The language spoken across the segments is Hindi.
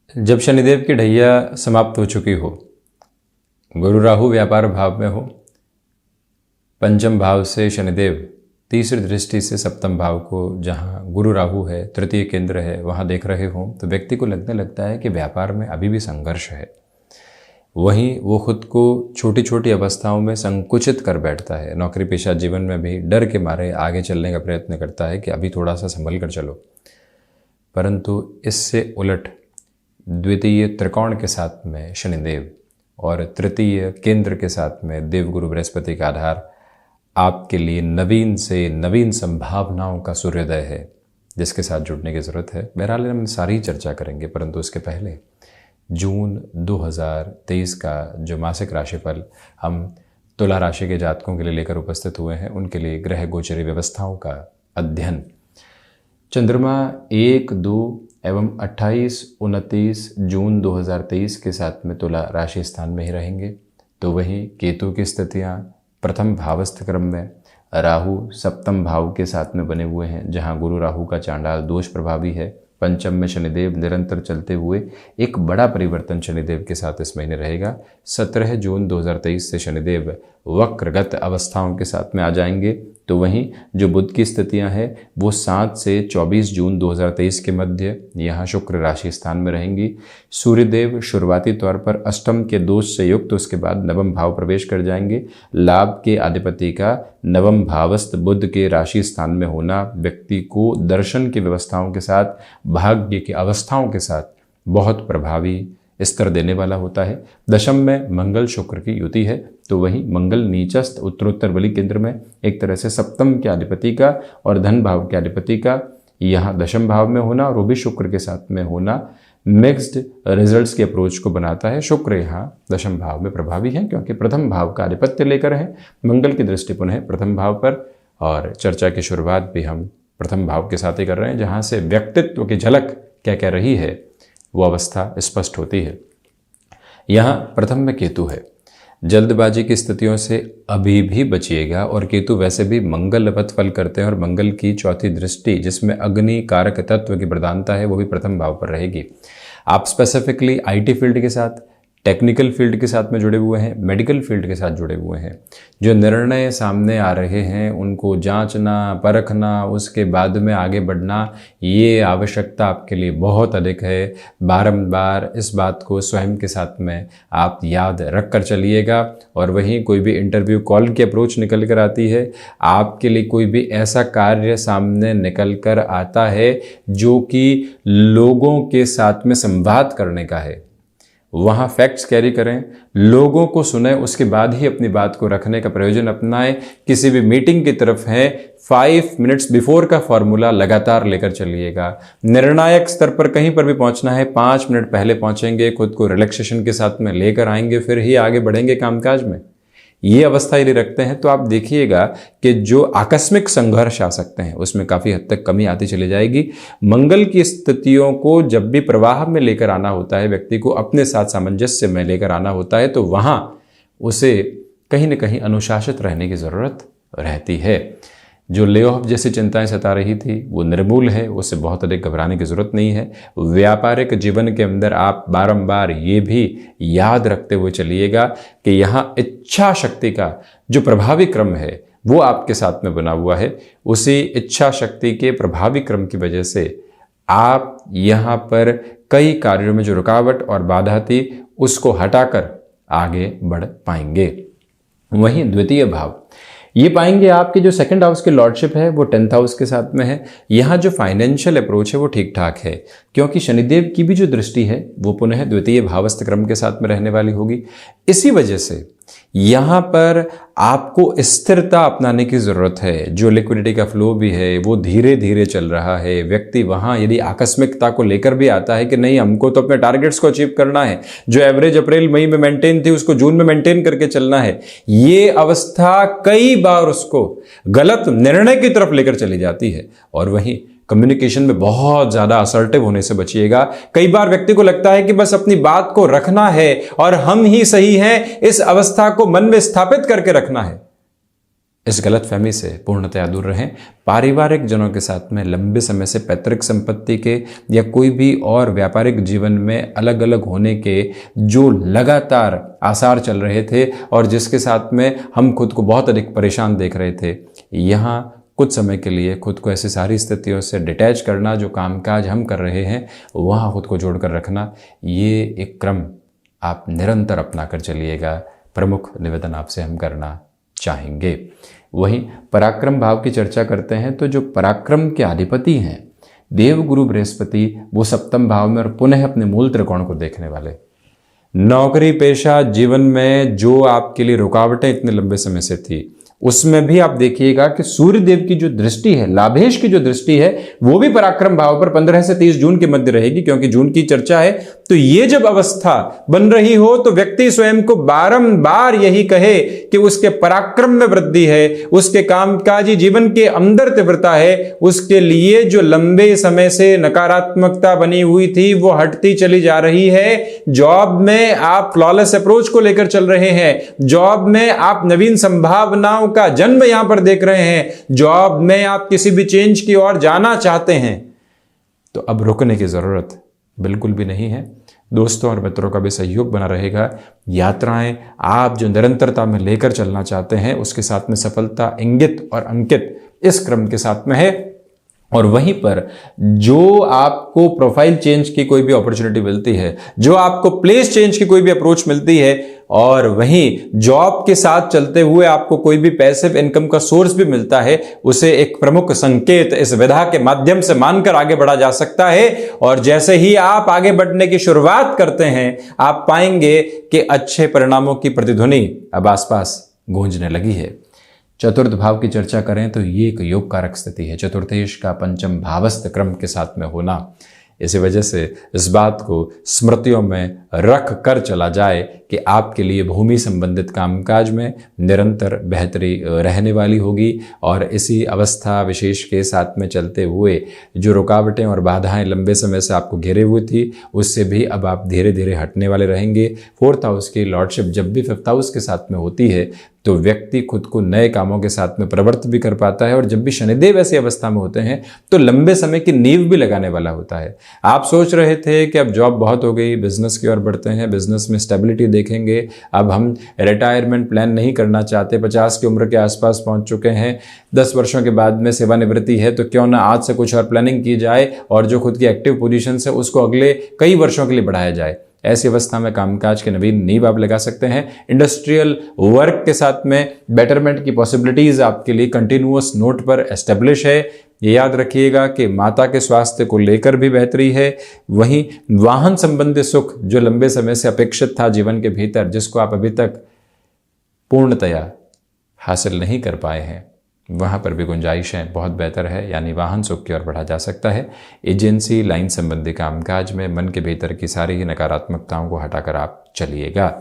जब शनिदेव की ढैया समाप्त हो चुकी हो, गुरु राहु व्यापार भाव में हो, पंचम भाव से शनिदेव तीसरी दृष्टि से सप्तम भाव को, जहाँ गुरु राहु है, तृतीय केंद्र है, वहाँ देख रहे हो, तो व्यक्ति को लगने लगता है कि व्यापार में अभी भी संघर्ष है। वहीं वो खुद को छोटी छोटी अवस्थाओं में संकुचित कर बैठता है। नौकरी पेशा जीवन में भी डर के मारे आगे चलने का प्रयत्न करता है कि अभी थोड़ा सा संभल कर चलो, परंतु इससे उलट द्वितीय त्रिकोण के साथ में शनिदेव और तृतीय केंद्र के साथ में देवगुरु बृहस्पति का आधार आपके लिए नवीन से नवीन संभावनाओं का सूर्योदय है, जिसके साथ जुड़ने की ज़रूरत है। बहरहाल हम सारी चर्चा करेंगे, परंतु उसके पहले जून 2023 का जो मासिक राशिफल हम तुला राशि के जातकों के लिए लेकर उपस्थित हुए हैं, उनके लिए ग्रह गोचरी व्यवस्थाओं का अध्ययन। चंद्रमा 1, 2 एवं 28, 29 जून 2023 के साथ में तुला राशि स्थान में ही रहेंगे। तो वही केतु की स्थितियाँ प्रथम भावस्थ क्रम में, राहु सप्तम भाव के साथ में बने हुए हैं, जहां गुरु राहु का चांडाल दोष प्रभावी है। पंचम में शनिदेव निरंतर चलते हुए एक बड़ा परिवर्तन शनिदेव के साथ इस महीने रहेगा। 17 जून 2023 से शनिदेव वक्रगत अवस्थाओं के साथ में आ जाएंगे। तो वहीं जो बुध की स्थितियां हैं वो 7 से 24 जून 2023 के मध्य यहाँ शुक्र राशि स्थान में रहेंगी। सूर्यदेव शुरुआती तौर पर अष्टम के दोष से युक्त, उसके बाद नवम भाव प्रवेश कर जाएंगे। लाभ के अधिपति का नवम भावस्थ बुध के राशि स्थान में होना व्यक्ति को दर्शन की व्यवस्थाओं के साथ, भाग्य की अवस्थाओं के साथ बहुत प्रभावी स्तर देने वाला होता है। दशम में मंगल शुक्र की युति है, तो वहीं मंगल नीचस्थ उत्तरोत्तर बलि केंद्र में एक तरह से सप्तम के अधिपति का और धन भाव के अधिपति का यहाँ दशम भाव में होना, और वो भी शुक्र के साथ में होना मिक्स्ड रिजल्ट्स के अप्रोच को बनाता है। शुक्र यहाँ दशम भाव में प्रभावी है, क्योंकि प्रथम भाव का आधिपत्य लेकर है। मंगल की दृष्टि पुनः प्रथम भाव पर, और चर्चा की शुरुआत भी हम प्रथम भाव के साथ ही कर रहे हैं, जहाँ से व्यक्तित्व की झलक क्या क्या रही है वो अवस्था स्पष्ट होती है। यहाँ प्रथम में केतु है। जल्दबाजी की स्थितियों से अभी भी बचिएगा, और केतु वैसे भी मंगल पथ फल करते हैं, और मंगल की चौथी दृष्टि जिसमें अग्नि कारक तत्व की प्रधानता है वो भी प्रथम भाव पर रहेगी। आप स्पेसिफिकली आईटी फील्ड के साथ, टेक्निकल फील्ड के साथ में जुड़े हुए हैं, मेडिकल फील्ड के साथ जुड़े हुए हैं, जो निर्णय सामने आ रहे हैं उनको जांचना, परखना, उसके बाद में आगे बढ़ना, ये आवश्यकता आपके लिए बहुत अधिक है। बारंबार इस बात को स्वयं के साथ में आप याद रख कर चलिएगा। और वहीं कोई भी इंटरव्यू कॉल की अप्रोच निकल कर आती है, आपके लिए कोई भी ऐसा कार्य सामने निकल कर आता है जो कि लोगों के साथ में संवाद करने का है, वहाँ फैक्ट्स कैरी करें, लोगों को सुने, उसके बाद ही अपनी बात को रखने का प्रयोजन अपनाएं। किसी भी मीटिंग की तरफ है 5 मिनट्स बिफोर का फॉर्मूला लगातार लेकर चलिएगा। निर्णायक स्तर पर कहीं पर भी पहुंचना है 5 मिनट पहले पहुंचेंगे, खुद को रिलैक्सेशन के साथ में लेकर आएंगे, फिर ही आगे बढ़ेंगे कामकाज में। ये अवस्था यदि रखते हैं तो आप देखिएगा कि जो आकस्मिक संघर्ष आ सकते हैं उसमें काफ़ी हद तक कमी आती चली जाएगी। मंगल की स्थितियों को जब भी प्रवाह में लेकर आना होता है, व्यक्ति को अपने साथ सामंजस्य में लेकर आना होता है, तो वहाँ उसे कहीं न कहीं अनुशासित रहने की ज़रूरत रहती है। जो ले ऑफ जैसी चिंताएं सता रही थी वो निर्मूल है, उससे बहुत अधिक घबराने की ज़रूरत नहीं है। व्यापारिक जीवन के अंदर आप बारंबार ये भी याद रखते हुए चलिएगा कि यहाँ इच्छा शक्ति का जो प्रभावी क्रम है वो आपके साथ में बना हुआ है। उसी इच्छा शक्ति के प्रभावी क्रम की वजह से आप यहाँ पर कई कार्यों में जो रुकावट और बाधा थी उसको हटाकर आगे बढ़ पाएंगे। वहीं द्वितीय भाव ये पाएंगे आपके जो सेकंड हाउस की लॉर्डशिप है वो 10th हाउस के साथ में है। यहाँ जो फाइनेंशियल अप्रोच है वो ठीक ठाक है, क्योंकि शनिदेव की भी जो दृष्टि है वो पुनः द्वितीय भावस्थ क्रम के साथ में रहने वाली होगी। इसी वजह से यहाँ पर आपको स्थिरता अपनाने की ज़रूरत है। जो लिक्विडिटी का फ्लो भी है वो धीरे धीरे चल रहा है। व्यक्ति वहाँ यदि आकस्मिकता को लेकर भी आता है कि नहीं हमको तो अपने टारगेट्स को अचीव करना है, जो एवरेज अप्रैल मई में मेंटेन थी उसको जून में मेंटेन करके चलना है, ये अवस्था कई बार उसको गलत निर्णय की तरफ लेकर चली जाती है। और वहीं कम्युनिकेशन में बहुत ज़्यादा असर्टिव होने से बचिएगा। कई बार व्यक्ति को लगता है कि बस अपनी बात को रखना है और हम ही सही हैं, इस अवस्था को मन में स्थापित करके रखना है। इस गलतफहमी से पूर्णतया दूर रहें। पारिवारिक जनों के साथ में लंबे समय से पैतृक संपत्ति के या कोई भी और व्यापारिक जीवन में अलग अलग होने के जो लगातार आसार चल रहे थे और जिसके साथ में हम खुद को बहुत अधिक परेशान देख रहे थे, यहाँ कुछ समय के लिए खुद को ऐसी सारी स्थितियों से डिटैच करना, जो कामकाज हम कर रहे हैं वहाँ खुद को जोड़ कर रखना, ये एक क्रम आप निरंतर अपना कर चलिएगा। प्रमुख निवेदन आपसे हम करना चाहेंगे। वहीं पराक्रम भाव की चर्चा करते हैं तो जो पराक्रम के अधिपति हैं देवगुरु बृहस्पति, वो सप्तम भाव में और पुनः अपने मूल त्रिकोण को देखने वाले। नौकरी पेशा जीवन में जो आपके लिए रुकावटें इतने लंबे समय से थी, उसमें भी आप देखिएगा कि सूर्य देव की जो दृष्टि है, लाभेश की जो दृष्टि है, वो भी पराक्रम भाव पर 15 से 30 जून के मध्य रहेगी, क्योंकि जून की चर्चा है। तो ये जब अवस्था बन रही हो तो व्यक्ति स्वयं को बारंबार यही कहे कि उसके पराक्रम में वृद्धि है, उसके कामकाजी जीवन के अंदर तीव्रता है, उसके लिए जो लंबे समय से नकारात्मकता बनी हुई थी वो हटती चली जा रही है। जॉब में आप फ्लॉलेस अप्रोच को लेकर चल रहे हैं, जॉब में आप नवीन संभावनाओं का जन्म यहां पर देख रहे हैं, जॉब में आप किसी भी चेंज की ओर जाना चाहते हैं, तो अब रुकने की जरूरत बिल्कुल भी नहीं है। दोस्तों और मित्रों का भी सहयोग बना रहेगा। यात्राएं आप जो निरंतरता में लेकर चलना चाहते हैं उसके साथ में सफलता इंगित और अंकित इस क्रम के साथ में है। और वहीं पर जो आपको प्रोफाइल चेंज की कोई भी अपॉर्चुनिटी मिलती है, जो आपको प्लेस चेंज की कोई भी अप्रोच मिलती है, और वहीं जॉब के साथ चलते हुए आपको कोई भी पैसिव इनकम का सोर्स भी मिलता है, उसे एक प्रमुख संकेत इस विधा के माध्यम से मानकर आगे बढ़ा जा सकता है। और जैसे ही आप आगे बढ़ने की शुरुआत करते हैं, आप पाएंगे कि अच्छे परिणामों की प्रतिध्वनि अब आसपास गूंजने लगी है। चतुर्थ भाव की चर्चा करें तो ये एक योग कारक स्थिति है, चतुर्थेश का पंचम भावस्थ क्रम के साथ में होना। इसी वजह से इस बात को स्मृतियों में रख कर चला जाए कि आपके लिए भूमि संबंधित कामकाज में निरंतर बेहतरी रहने वाली होगी। और इसी अवस्था विशेष के साथ में चलते हुए जो रुकावटें और बाधाएं लंबे समय से आपको घेरे हुई थी, उससे भी अब आप धीरे धीरे हटने वाले रहेंगे। फोर्थ हाउस की लॉर्डशिप जब भी फिफ्थ हाउस के साथ में होती है तो व्यक्ति खुद को नए कामों के साथ में प्रवृत्त भी कर पाता है। और जब भी शनिदेव ऐसी अवस्था में होते हैं तो लंबे समय की नींव भी लगाने वाला होता है। आप सोच रहे थे कि अब जॉब बहुत हो गई, बिजनेस की ओर बढ़ते हैं, बिजनेस में स्टेबिलिटी देखेंगे, अब हम रिटायरमेंट प्लान नहीं करना चाहते, 50 की उम्र के आसपास पहुंच चुके हैं, 10 वर्षों के बाद में सेवानिवृत्ति है, तो क्यों ना आज से कुछ और प्लानिंग की जाए और जो खुद की एक्टिव पोजीशन है उसको अगले कई वर्षों के लिए बढ़ाया जाए। ऐसी अवस्था में कामकाज के नवीन नींव आप लगा सकते हैं। इंडस्ट्रियल वर्क के साथ में बेटरमेंट की पॉसिबिलिटीज आपके लिए कंटिन्यूअस नोट पर एस्टेब्लिश है। ये याद रखिएगा कि माता के स्वास्थ्य को लेकर भी बेहतरी है। वहीं वाहन संबंधी सुख जो लंबे समय से अपेक्षित था जीवन के भीतर, जिसको आप अभी तक पूर्णतया हासिल नहीं कर पाए हैं, वहाँ पर भी गुंजाइशें बहुत बेहतर है, यानी वाहन सुख की ओर बढ़ा जा सकता है। एजेंसी लाइन संबंधी कामकाज में मन के भीतर की सारी ही नकारात्मकताओं को हटाकर आप चलिएगा।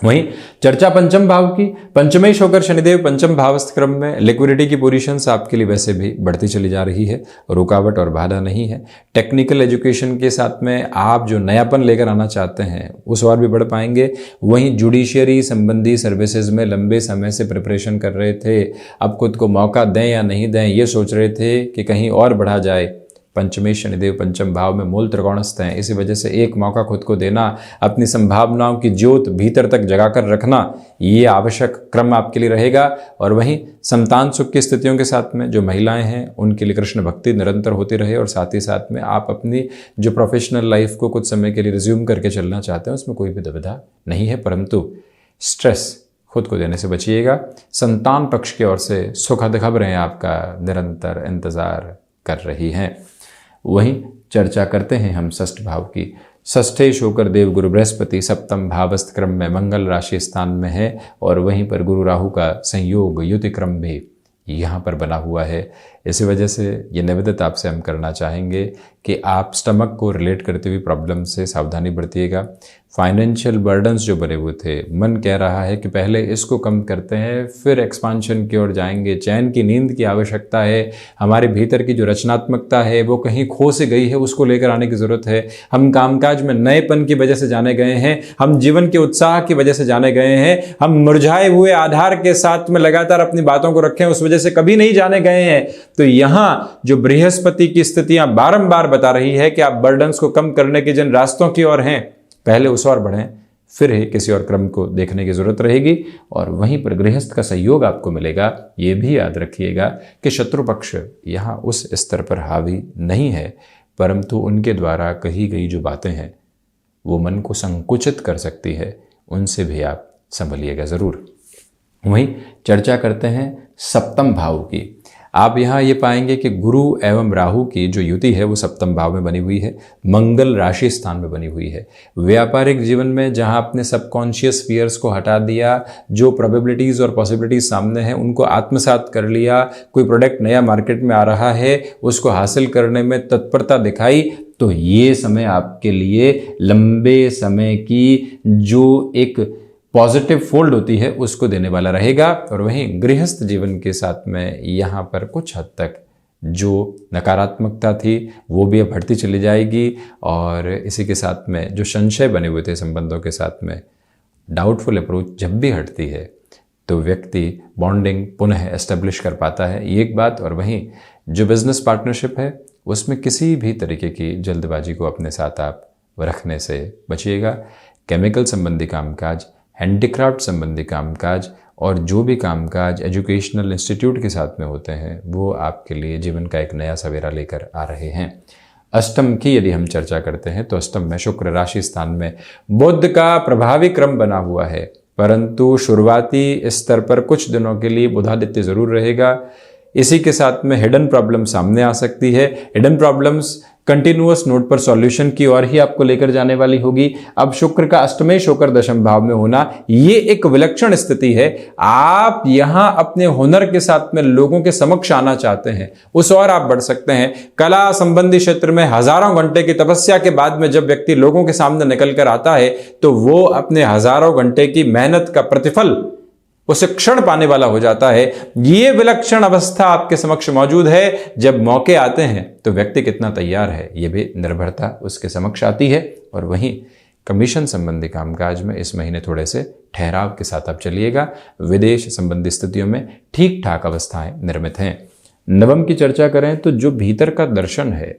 वहीं चर्चा पंचम भाव की, पंचमेश होकर शनिदेव पंचम भावस्थ क्रम में, लिक्विडिटी की पोजीशंस आपके लिए वैसे भी बढ़ती चली जा रही है, रुकावट और बाधा नहीं है। टेक्निकल एजुकेशन के साथ में आप जो नयापन लेकर आना चाहते हैं उस और भी बढ़ पाएंगे। वहीं जुडिशियरी संबंधी सर्विसेज में लंबे समय से प्रिपरेशन कर रहे थे, अब खुद को मौका दें या नहीं दें ये सोच रहे थे कि कहीं और बढ़ा जाए। पंचमेश शनिदेव पंचम भाव में मूल त्रिकोणस्थ हैं, इसी वजह से एक मौका खुद को देना, अपनी संभावनाओं की ज्योत भीतर तक जगाकर रखना, ये आवश्यक क्रम आपके लिए रहेगा। और वहीं संतान सुख की स्थितियों के साथ में जो महिलाएं हैं उनके लिए कृष्ण भक्ति निरंतर होती रहे। और साथ ही साथ में आप अपनी जो प्रोफेशनल लाइफ को कुछ समय के लिए रिज्यूम करके चलना चाहते हैं उसमें कोई भी दुविधा नहीं है, परंतु स्ट्रेस खुद को देने से बचिएगा। संतान पक्ष की ओर से सुखद खबरें आपका निरंतर इंतजार कर रही हैं। वहीं चर्चा करते हैं हम षष्ठ भाव की। षष्ठेश होकर देवगुरु बृहस्पति सप्तम भावस्थ क्रम में मंगल राशि स्थान में है, और वहीं पर गुरु राहु का संयोग युति क्रम भी यहाँ पर बना हुआ है। इसी वजह से ये निवेदन आपसे हम करना चाहेंगे कि आप स्टमक को रिलेट करती हुई प्रॉब्लम से सावधानी बरतिएगा। फाइनेंशियल बर्डन्स जो बने हुए थे, मन कह रहा है कि पहले इसको कम करते हैं फिर एक्सपांशन की ओर जाएंगे। चैन की नींद की आवश्यकता है। हमारे भीतर की जो रचनात्मकता है वो कहीं खो से गई है, उसको लेकर आने की ज़रूरत है। हम कामकाज में नएपन की वजह से जाने गए हैं, हम जीवन के उत्साह की वजह से जाने गए हैं, हम मुरझाए हुए आधार के साथ में लगातार अपनी बातों को रखें, उस वजह से कभी नहीं जाने गए हैं। तो यहाँ जो बृहस्पति की स्थितियां बारंबार बता रही है कि आप बर्डन्स को कम करने के जिन रास्तों की ओर हैं, पहले उस ओर बढ़ें, फिर ही किसी और क्रम को देखने की जरूरत रहेगी। और वहीं पर गृहस्थ का सहयोग आपको मिलेगा। ये भी याद रखिएगा कि शत्रु पक्ष यहाँ उस स्तर पर हावी नहीं है, परंतु उनके द्वारा कही गई जो बातें हैं वो मन को संकुचित कर सकती है, उनसे भी आप संभलिएगा ज़रूर। वहीं चर्चा करते हैं सप्तम भाव की। आप यहाँ ये पाएंगे कि गुरु एवं राहु की जो युति है वो सप्तम भाव में बनी हुई है, मंगल राशि स्थान में बनी हुई है। व्यापारिक जीवन में जहाँ आपने सबकॉन्शियस फियर्स को हटा दिया, जो प्रोबेबिलिटीज़ और पॉसिबिलिटीज़ सामने हैं उनको आत्मसात कर लिया, कोई प्रोडक्ट नया मार्केट में आ रहा है उसको हासिल करने में तत्परता दिखाई, तो ये समय आपके लिए लंबे समय की जो एक पॉजिटिव फोल्ड होती है उसको देने वाला रहेगा। और वहीं गृहस्थ जीवन के साथ में यहाँ पर कुछ हद तक जो नकारात्मकता थी वो भी अब हटती चली जाएगी। और इसी के साथ में जो संशय बने हुए थे संबंधों के साथ में, डाउटफुल अप्रोच जब भी हटती है तो व्यक्ति बॉन्डिंग पुनः एस्टेब्लिश कर पाता है, ये एक बात। और वहीं जो बिजनेस पार्टनरशिप है उसमें किसी भी तरीके की जल्दबाजी को अपने साथ आप रखने से बचिएगा। केमिकल संबंधी कामकाज, हैंडीक्राफ्ट संबंधी कामकाज और जो भी कामकाज एजुकेशनल इंस्टीट्यूट के साथ में होते हैं वो आपके लिए जीवन का एक नया सवेरा लेकर आ रहे हैं। अष्टम की यदि हम चर्चा करते हैं तो अष्टम में शुक्र राशि स्थान में बुध का प्रभावी क्रम बना हुआ है, परंतु शुरुआती स्तर पर कुछ दिनों के लिए बुधादित्य जरूर रहेगा। इसी के साथ में हिडन प्रॉब्लम सामने आ सकती है। हिडन प्रॉब्लम्स कंटिन्यूअस नोट पर सॉल्यूशन की ओर ही आपको लेकर जाने वाली होगी। अब शुक्र का अष्टमेश होकर दशम भाव में होना ये एक विलक्षण स्थिति है। आप यहां अपने हुनर के साथ में लोगों के समक्ष आना चाहते हैं, उस और आप बढ़ सकते हैं। कला संबंधी क्षेत्र में हजारों घंटे की तपस्या के बाद में जब व्यक्ति लोगों के सामने निकल कर आता है तो वो अपने हजारों घंटे की मेहनत का प्रतिफल उसे क्षण पाने वाला हो जाता है। ये विलक्षण अवस्था आपके समक्ष मौजूद है। जब मौके आते हैं तो व्यक्ति कितना तैयार है ये भी निर्भरता उसके समक्ष आती है। और वहीं कमीशन संबंधी कामकाज में इस महीने थोड़े से ठहराव के साथ आप चलिएगा। विदेश संबंधी स्थितियों में ठीक ठाक अवस्थाएं निर्मित हैं। नवम की चर्चा करें तो जो भीतर का दर्शन है,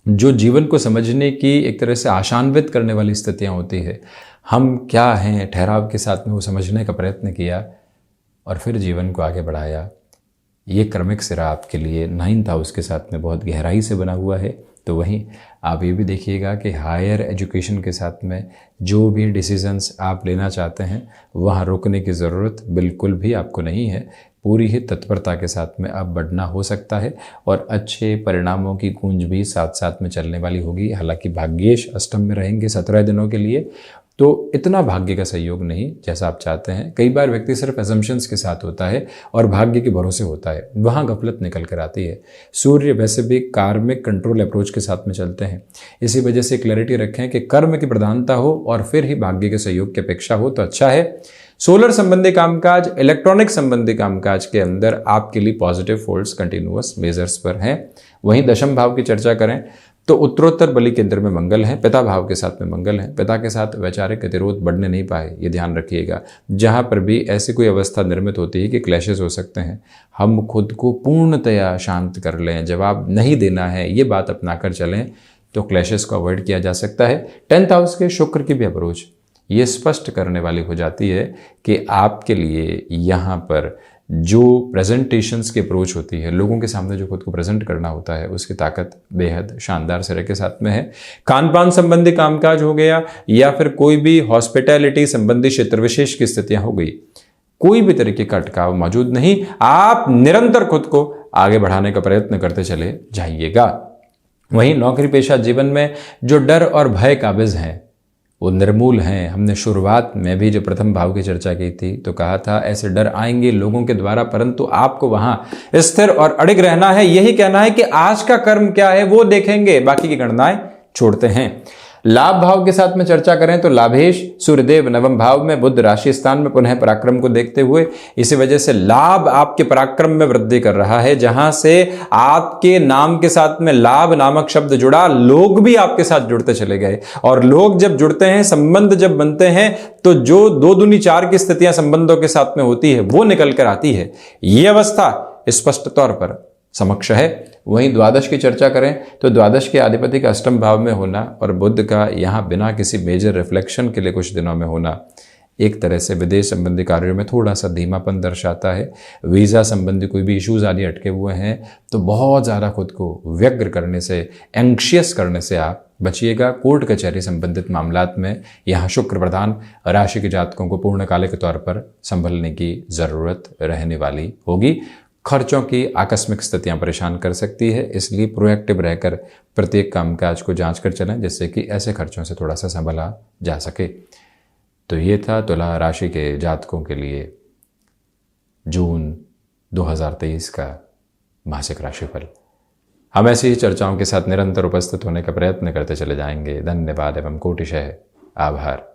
जो जीवन को समझने की एक तरह से आशान्वित करने वाली स्थितियां होती है, हम क्या हैं ठहराव के साथ में वो समझने का प्रयत्न किया और फिर जीवन को आगे बढ़ाया, ये क्रमिक सिरा आपके लिए 9th हाउस के साथ में बहुत गहराई से बना हुआ है। तो वहीं आप ये भी देखिएगा कि हायर एजुकेशन के साथ में जो भी डिसीजंस आप लेना चाहते हैं वहाँ रुकने की ज़रूरत बिल्कुल भी आपको नहीं है। पूरी ही तत्परता के साथ में अब बढ़ना हो सकता है और अच्छे परिणामों की गूंज भी साथ साथ में चलने वाली होगी। हालांकि भाग्येश अष्टम में रहेंगे 17 दिनों के लिए, तो इतना भाग्य का सहयोग नहीं जैसा आप चाहते हैं। कई बार व्यक्ति सिर्फ एजम्पशंस के साथ होता है और भाग्य के भरोसे होता है, वहाँ गफलत निकल कर आती है। सूर्य वैसे भी कार्मिक कंट्रोल अप्रोच के साथ में चलते हैं, इसी वजह से क्लैरिटी रखें कि कर्म की प्रधानता हो और फिर ही भाग्य के सहयोग की अपेक्षा हो तो अच्छा है। सोलर संबंधी कामकाज, इलेक्ट्रॉनिक संबंधी कामकाज के अंदर आपके लिए पॉजिटिव फोल्ड्स कंटिन्यूअस मेजर्स पर हैं। वहीं दशम भाव की चर्चा करें तो उत्तरोत्तर बलि केंद्र में मंगल है, पिता भाव के साथ में मंगल है। पिता के साथ वैचारिक गतिरोध बढ़ने नहीं पाए, ये ध्यान रखिएगा। जहाँ पर भी ऐसी कोई अवस्था निर्मित होती है कि क्लैशेस हो सकते हैं, हम खुद को पूर्णतया शांत कर लें, जवाब नहीं देना है, ये बात अपना कर चलें तो क्लैशेस को अवॉइड किया जा सकता है। 10th हाउस के शुक्र की भी अप्रोच ये स्पष्ट करने वाली हो जाती है कि आपके लिए यहाँ पर जो प्रेजेंटेशंस की अप्रोच होती है, लोगों के सामने जो खुद को प्रेजेंट करना होता है, उसकी ताकत बेहद शानदार सिरे के साथ में है। खान पान संबंधी कामकाज हो गया या फिर कोई भी हॉस्पिटैलिटी संबंधी क्षेत्र विशेष की स्थितियां हो गई, कोई भी तरीके का अटकाव मौजूद नहीं। आप निरंतर खुद को आगे बढ़ाने का प्रयत्न करते चले जाइएगा। वहीं नौकरी पेशा जीवन में जो डर और भय काबिज हैं वो निर्मूल हैं। हमने शुरुआत में भी जो प्रथम भाव की चर्चा की थी तो कहा था ऐसे डर आएंगे लोगों के द्वारा, परंतु आपको वहां स्थिर और अडिग रहना है। यही कहना है कि आज का कर्म क्या है वो देखेंगे, बाकी की गणनाएं छोड़ते हैं। लाभ भाव के साथ में चर्चा करें तो लाभेश सूर्यदेव नवम भाव में, बुध राशि स्थान में पुनः पराक्रम को देखते हुए, इसी वजह से लाभ आपके पराक्रम में वृद्धि कर रहा है। जहां से आपके नाम के साथ में लाभ नामक शब्द जुड़ा, लोग भी आपके साथ जुड़ते चले गए। और लोग जब जुड़ते हैं, संबंध जब बनते हैं, तो जो 2 दूनी 4 की स्थितियां संबंधों के साथ में होती है वो निकल कर आती है। यह अवस्था स्पष्ट तौर पर समक्ष है। वहीं द्वादश की चर्चा करें तो द्वादश के अधिपति का अष्टम भाव में होना और बुध का यहाँ बिना किसी मेजर रिफ्लेक्शन के लिए कुछ दिनों में होना एक तरह से विदेश संबंधी कार्यों में थोड़ा सा धीमापन दर्शाता है। वीज़ा संबंधी कोई भी इश्यूज आदि अटके हुए हैं तो बहुत ज़्यादा खुद को व्यग्र करने से, एंग्शियस करने से आप बचिएगा। कोर्ट कचहरी संबंधित मामलात में यहाँ शुक्र प्रधान राशि के जातकों को पूर्णकालिक के तौर पर संभलने की ज़रूरत रहने वाली होगी। खर्चों की आकस्मिक स्थितियां परेशान कर सकती है, इसलिए प्रोएक्टिव रहकर प्रत्येक कामकाज को जांच कर चलें जिससे कि ऐसे खर्चों से थोड़ा सा संभला जा सके। तो ये था तुला राशि के जातकों के लिए जून 2023 का मासिक राशिफल। हम ऐसी ही चर्चाओं के साथ निरंतर उपस्थित होने का प्रयत्न करते चले जाएंगे। धन्यवाद एवं कोटिशः आभार।